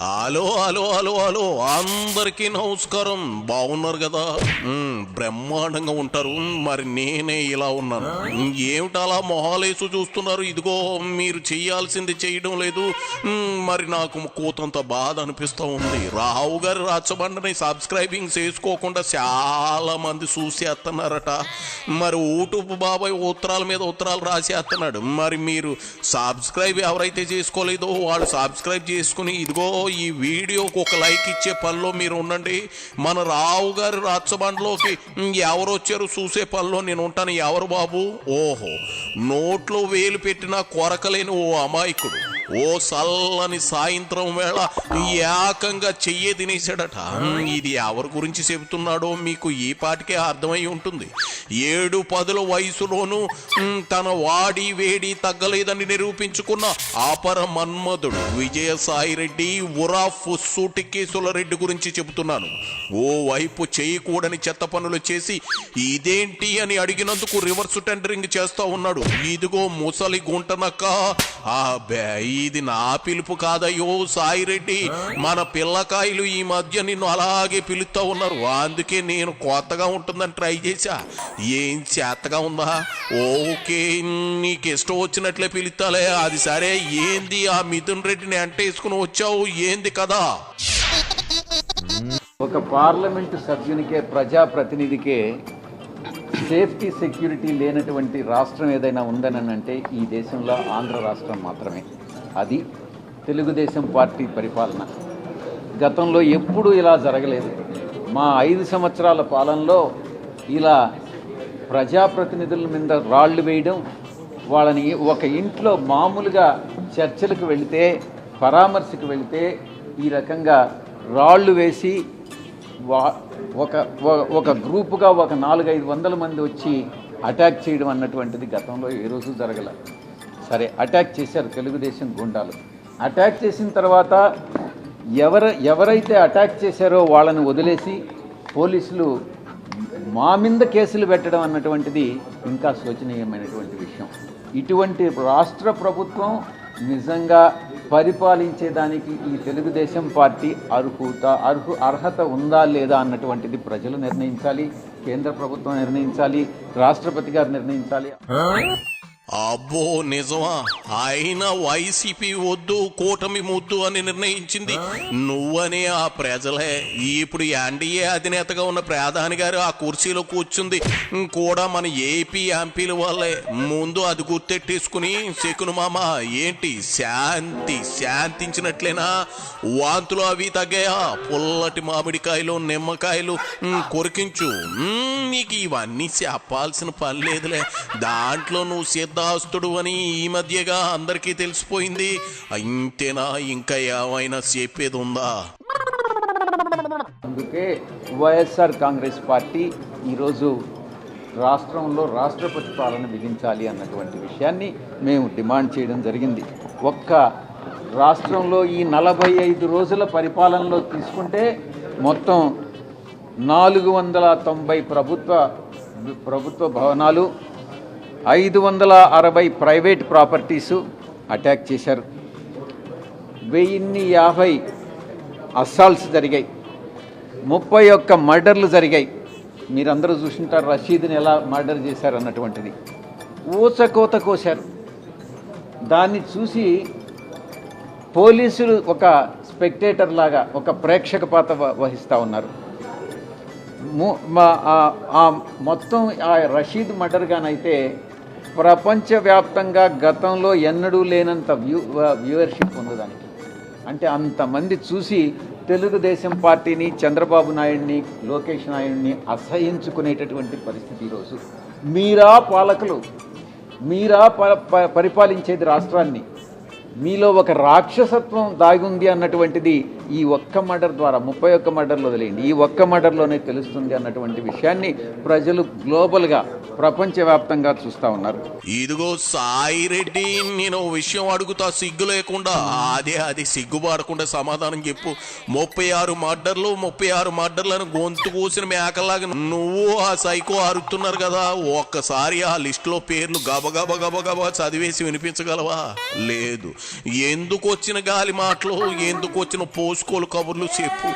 Hello hello hello hello అందరికీ నమస్కారం. బాగున్నారు కదా? బ్రహ్మాండంగా ఉంటారు. మరి నేనే ఇలా ఉన్నాను. ఏమిటి అలా మొహాలేసు చూస్తున్నారు? ఇదిగో మీరు చెయ్యాల్సింది చేయడం లేదు. మరి నాకు కూతంత బాధ అనిపిస్తూ ఉంది. రావు గారి రచ్చబండని సబ్స్క్రైబింగ్ చేసుకోకుండా చాలా మంది చూసేస్తున్నారట. మరి యూట్యూబ్ బాబాయ్ ఉత్తరాల మీద ఉత్తరాలు రాసేస్తున్నాడు. మరి మీరు సబ్స్క్రైబ్ ఎవరైతే చేసుకోలేదో వాళ్ళు సబ్స్క్రైబ్ చేసుకుని ఇదిగో ఈ వీడియోకి ఒక లైక్ ఇచ్చే పనిలో మీరు ఉండండి. మన రావు గారి రచ్చబండలోకి ఎవరు వచ్చారు చూసే పనిలో నేను ఉంటాను. ఎవరు బాబు? ఓహో, నోట్లో వేలు పెట్టినా కొరకలేని ఓ అమాయకుడు ఓ చల్లని సాయంత్రం వేళ ఏకంగా చెయ్యే తినేసాడట. ఇది ఎవరి గురించి చెబుతున్నాడో మీకు ఈ పాటికే అర్థమై ఉంటుంది. 7-10 వయసులోనూ తన వాడి వేడి తగ్గలేదని నిరూపించుకున్న అపర మన్మధుడు విజయసాయి రెడ్డి ఉరాఫ్ సూటికేసుల రెడ్డి గురించి చెబుతున్నాను. ఓ వైపు చేయకూడని చెత్త పనులు చేసి ఇదేంటి అని అడిగినందుకు రివర్స్ టెండరింగ్ చేస్తా ఉన్నాడు. ఇదిగో ముసలి గుంటనక్క. ఇది నా పిలుపు కాదయ్యో సాయిరెడ్డి, మన పిల్లకాయలు ఈ మధ్య నిన్ను అలాగే పిలుస్తూ ఉన్నారు. అందుకే నేను కొత్తగా ఉంటుందని ట్రై చేశా. ఏం చేతగా ఉందా? ఓకే, నీకు ఇష్టం వచ్చినట్లే పిలుస్తాలే. అది సరే, ఏంది ఆ మిథున్ రెడ్డిని అంటేసుకుని వచ్చావు? ఏంది కదా? ఒక పార్లమెంటు సభ్యునికే ప్రజాప్రతినిధికే సేఫ్టీ సెక్యూరిటీ లేనటువంటి రాష్ట్రం ఏదైనా ఉందని అంటే ఈ దేశంలో ఆంధ్ర రాష్ట్రం మాత్రమే. అది తెలుగుదేశం పార్టీ పరిపాలన. గతంలో ఎప్పుడూ ఇలా జరగలేదు. మా 5 సంవత్సరాల పాలనలో ఇలా ప్రజాప్రతినిధుల మీద రాళ్ళు వేయడం, వాళ్ళని ఒక ఇంట్లో మామూలుగా చర్చలకు వెళితే, పరామర్శకు వెళితే ఈ రకంగా రాళ్ళు వేసి ఒక గ్రూపుగా ఒక 400-500 మంది వచ్చి అటాక్ చేయడం అన్నటువంటిది గతంలో ఏ రోజు జరగల. సరే, అటాక్ చేశారు తెలుగుదేశం గుండాలు. అటాక్ చేసిన తర్వాత ఎవరైతే అటాక్ చేశారో వాళ్ళని వదిలేసి పోలీసులు మా మీద కేసులు పెట్టడం అన్నటువంటిది ఇంకా శోచనీయమైనటువంటి విషయం. ఇటువంటి రాష్ట్ర ప్రభుత్వం నిజంగా పరిపాలించేదానికి ఈ తెలుగుదేశం పార్టీ అర్హత ఉందా లేదా అన్నటువంటిది ప్రజలు నిర్ణయించాలి, కేంద్ర ప్రభుత్వం నిర్ణయించాలి, రాష్ట్రపతి గారు నిర్ణయించాలి. అబ్బో నిజమా? అయినా వైసీపీ వద్దు, కూటమి ముద్దు అని నిర్ణయించింది నువ్వనే ఆ ప్రజలే. ఇప్పుడు ఎన్డీఏ అధినేతగా ఉన్న ప్రధాని గారు ఆ కుర్చీలో కూర్చుంది కూడా మన ఏపీ ఎంపీల వాళ్ళే. ముందు అది గుర్తెట్టేసుకుని శకును మామ ఏంటి శాంతించినట్లేనా? వాంతులు అవి తగ్గాయా? పుల్లటి మామిడికాయలు నిమ్మకాయలు కొరికించు. నీకు ఇవన్నీ చెప్పాల్సిన పని లేదులే. దాంట్లో నువ్వు సిద్ధాస్తుడు అని ఈ మధ్యగా అందరికీ తెలిసిపోయింది. ఇంతేనా? ఇంకా ఏమైనా చెప్పేది ఉందా? అందుకే వైఎస్ఆర్ కాంగ్రెస్ పార్టీ ఈరోజు రాష్ట్రంలో రాష్ట్రపతి పాలన విధించాలి అన్నటువంటి విషయాన్ని మేము డిమాండ్ చేయడం జరిగింది. ఒక్క రాష్ట్రంలో ఈ 45 రోజుల పరిపాలనలో తీసుకుంటే మొత్తం 490 ప్రభుత్వ భవనాలు, 560 ప్రైవేట్ ప్రాపర్టీసు అటాక్ చేశారు. 1050 అస్సాల్ట్స్ జరిగాయి. 31 మర్డర్లు జరిగాయి. మీరందరూ చూసింటారు రషీద్ని ఎలా మర్డర్ చేశారు అన్నటువంటిది. ఊచకోత కోశారు. దాన్ని చూసి పోలీసులు ఒక స్పెక్టేటర్ లాగా ఒక ప్రేక్షక పాత్ర వహిస్తూ ఉన్నారు. మొత్తం ఆ రషీద్ మర్డర్ గానైతే ప్రపంచవ్యాప్తంగా గతంలో ఎన్నడూ లేనంత వ్యూవర్షిప్ ఉందదానికి. అంటే అంతమంది చూసి తెలుగుదేశం పార్టీని, చంద్రబాబు నాయుడిని, లోకేష్ నాయుడిని అసహించుకునేటటువంటి పరిస్థితి ఈరోజు. మీరా పాలకులు, మీరా పరిపాలించేది రాష్ట్రాన్ని, మీలో ఒక రాక్షసత్వం దాగి ఉంది అన్నటువంటిది ఈ ఒక్క మర్డర్ ద్వారా, 31 మర్డర్లు వదిలేయండి, ఈ ఒక్క మర్డర్లోనే తెలుస్తుంది అన్నటువంటి విషయాన్ని ప్రజలు గ్లోబల్గా ప్రపంచవ్యాప్తంగా చూస్తూ ఉన్నారు. ఇదిగో సాయిరెడ్డి, నేను విషయం అడుగుతా సిగ్గు లేకుండా. అది సిగ్గుపడకుండా సమాధానం చెప్పు. 36 మర్డర్లను గొంతు కూసిన మేకలాగా నువ్వు ఆ సైకో అరుతున్నారు కదా. ఒక్కసారి ఆ లిస్టులో పేర్లు గబగబా చదివేసి వినిపించగలవా? లేదు. ఎందుకు వచ్చిన గాలి మాటలు, ఎందుకు వచ్చిన పోసుకోలు కబుర్లు చెప్పు.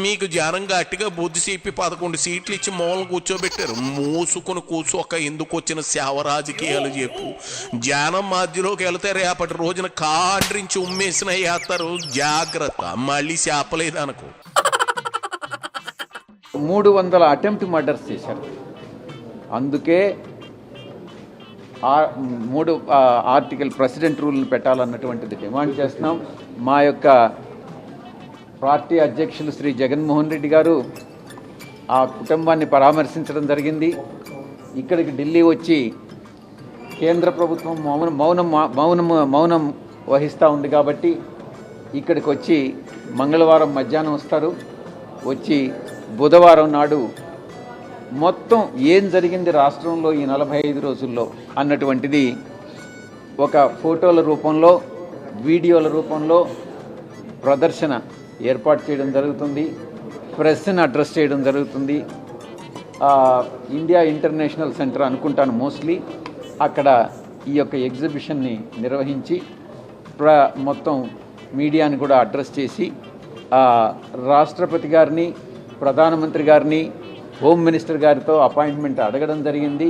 మీకు జనం గట్టిగా బుద్ధి చెప్పి 11 సీట్లు ఇచ్చి మూలం కూర్చోబెట్టారు. మూసుకుని కూర్చోక ఎందుకు వచ్చిన సేవ రాజకీయాలు చెప్పు. జనం మధ్యలోకి వెళితే రేపటి రోజున కాండ్రించి ఉమ్మేసిన వేస్తారు. జాగ్రత్త, మళ్ళీ చేపలేదనుకో. 300 అటెంప్ట్ మర్డర్స్ చేశారు. అందుకే ఆర్టికల్ ప్రెసిడెంట్ రూల్ని పెట్టాలన్నటువంటిది డిమాండ్ చేస్తున్నాం. మా యొక్క పార్టీ అధ్యక్షులు శ్రీ జగన్మోహన్ రెడ్డి గారు ఆ కుటుంబాన్ని పరామర్శించడం జరిగింది. ఇక్కడికి ఢిల్లీ వచ్చి కేంద్ర ప్రభుత్వం మౌనం వహిస్తూ ఉంది కాబట్టి ఇక్కడికి వచ్చి మంగళవారం మధ్యాహ్నం వస్తారు. వచ్చి బుధవారం నాడు మొత్తం ఏం జరిగింది రాష్ట్రంలో ఈ 45 రోజుల్లో అన్నటువంటిది ఒక ఫోటోల రూపంలో, వీడియోల రూపంలో ప్రదర్శన ఏర్పాటు చేయడం జరుగుతుంది. ప్రెస్ని అడ్రస్ చేయడం జరుగుతుంది. ఇండియా ఇంటర్నేషనల్ సెంటర్ అనుకుంటాను మోస్ట్లీ, అక్కడ ఈ యొక్క ఎగ్జిబిషన్ని నిర్వహించి మొత్తం మీడియాని కూడా అడ్రస్ చేసి రాష్ట్రపతి గారిని, ప్రధానమంత్రి గారిని, హోమ్ మినిస్టర్ గారితో అపాయింట్మెంట్ అడగడం జరిగింది.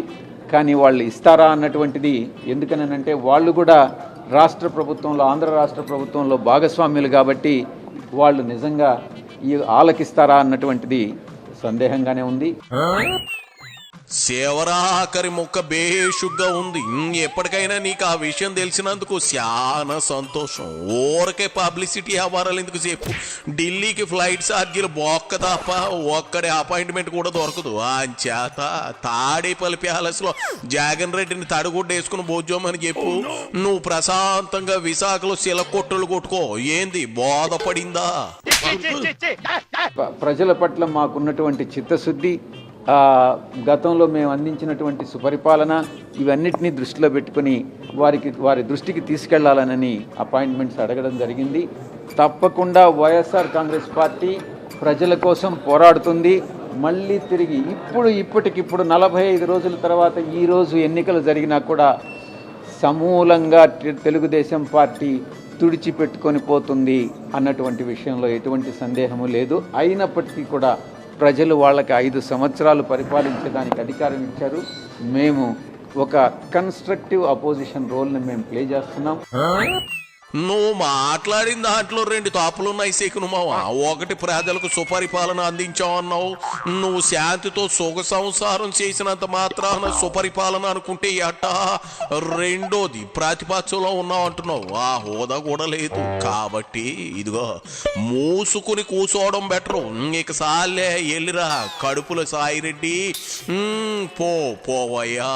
కానీ వాళ్ళు ఇస్తారా అన్నటువంటిది, ఎందుకనంటే వాళ్ళు కూడా రాష్ట్ర ప్రభుత్వంలో, ఆంధ్ర రాష్ట్ర ప్రభుత్వంలో భాగస్వామ్యులు కాబట్టి వాళ్ళు నిజంగా ఈ ఆలకిస్తారా అన్నటువంటిది సందేహంగానే ఉంది. శివరాకరి ముక్క బేషుగ్గా ఉంది. ఎప్పటికైనా నీకు ఆ విషయం తెలిసినందుకు చాలా సంతోషం. ఊరకే పబ్లిసిటీ అవ్వారాలు ఎందుకు చెప్పు. ఢిల్లీకి ఫ్లైట్ ఛార్జీలు బొక్క తప్ప ఒక్కడే అపాయింట్మెంట్ కూడా దొరకదు. అంచేత తాడేపల్లి ప్యాలెస్లో జగన్ రెడ్డిని తడుగుడ్డ వేసుకుని భోజోమని చెప్పు. నువ్వు ప్రశాంతంగా విశాఖలో శిలకొట్టులు కొట్టుకో. ఏంది బోధపడిందా? ప్రజల పట్ల మాకున్నటువంటి చిత్తశుద్ధి, గతంలో మేము అందించినటువంటి సుపరిపాలన, ఇవన్నిటినీ దృష్టిలో పెట్టుకుని వారి దృష్టికి తీసుకెళ్లాలని అపాయింట్మెంట్స్ అడగడం జరిగింది. తప్పకుండా వైఎస్ఆర్ కాంగ్రెస్ పార్టీ ప్రజల కోసం పోరాడుతుంది. మళ్ళీ తిరిగి ఇప్పటికిప్పుడు 45 రోజుల తర్వాత ఈరోజు ఎన్నికలు జరిగినా కూడా సమూలంగా తెలుగుదేశం పార్టీ తుడిచిపెట్టుకొని పోతుంది అన్నటువంటి విషయంలో ఎటువంటి సందేహము లేదు. అయినప్పటికీ కూడా ప్రజలు వాళ్ళకి 5 సంవత్సరాలు పరిపాలించడానికి అధికారం ఇచ్చారు. మేము ఒక కన్స్ట్రక్టివ్ అపోజిషన్ రోల్ని మేము ప్లే చేస్తున్నాం. నువ్వు మాట్లాడిన దాంట్లో 2 తాపులున్నాయి శకును మావ. ఒకటి, ప్రజలకు సుపరిపాలన అందించావన్నావు. నువ్వు శాంతితో సుఖ సంసారం చేసినంత మాత్రాన సుపరిపాలన అనుకుంటే ఎట్ట? రెండోది, ప్రతిపక్షంలో ఉన్నావు అంటున్నావు. ఆ హోదా కూడా లేదు. కాబట్టి ఇదిగో మూసుకుని కూర్చోవడం బెటరు. ఇక సాలే, ఎల్లిరా కడుపుల సాయిరెడ్డి. పోవయ్యా.